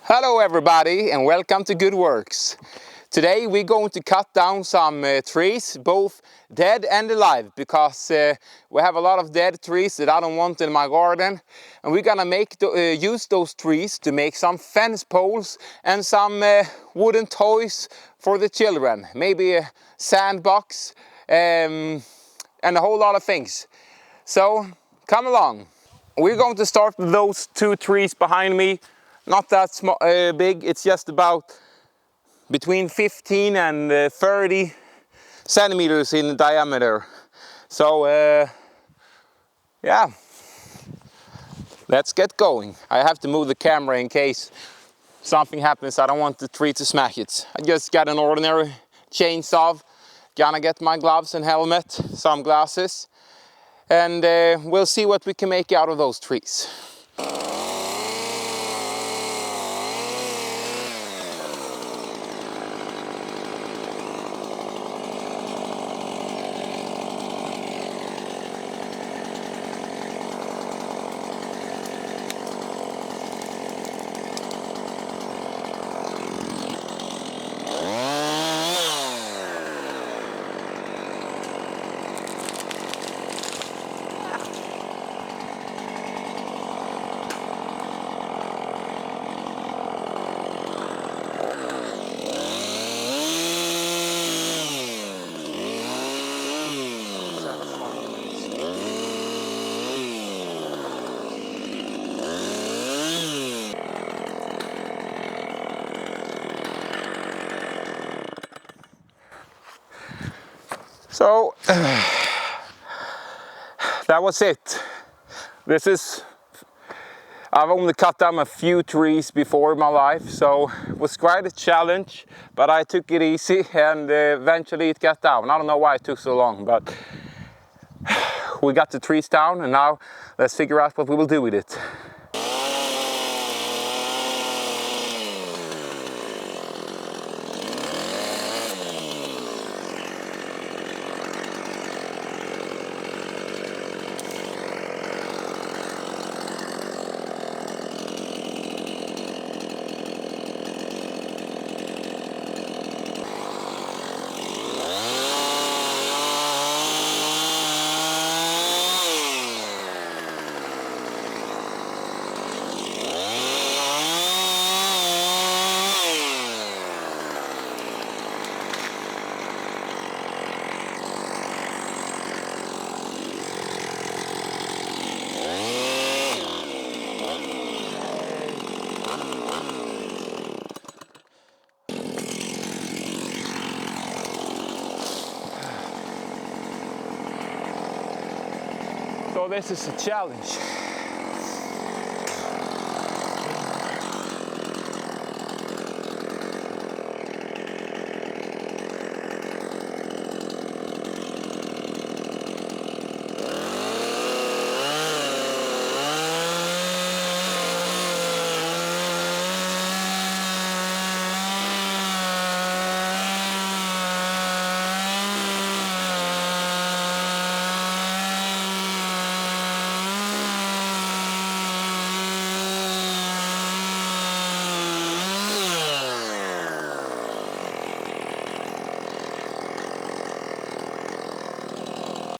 Hello everybody and welcome to Good Works. Today we're going to cut down some trees, both dead and alive, because we have a lot of dead trees that I don't want in my garden, and we're gonna use those trees to make some fence poles and some wooden toys for the children, maybe a sandbox and a whole lot of things. So come along. We're going to start with those two trees behind me. Not that small, big, it's just about between 15 and 30 centimeters in diameter. So yeah, let's get going. I have to move the camera in case something happens. I don't want the tree to smash it. I just got an ordinary chainsaw. Gonna get my gloves and helmet, some glasses, and we'll see what we can make out of those trees. So that was it. I've only cut down a few trees before in my life, so it was quite a challenge, but I took it easy and eventually it got down. I don't know why it took so long, but we got the trees down, and now let's figure out what we will do with it. So this is a challenge.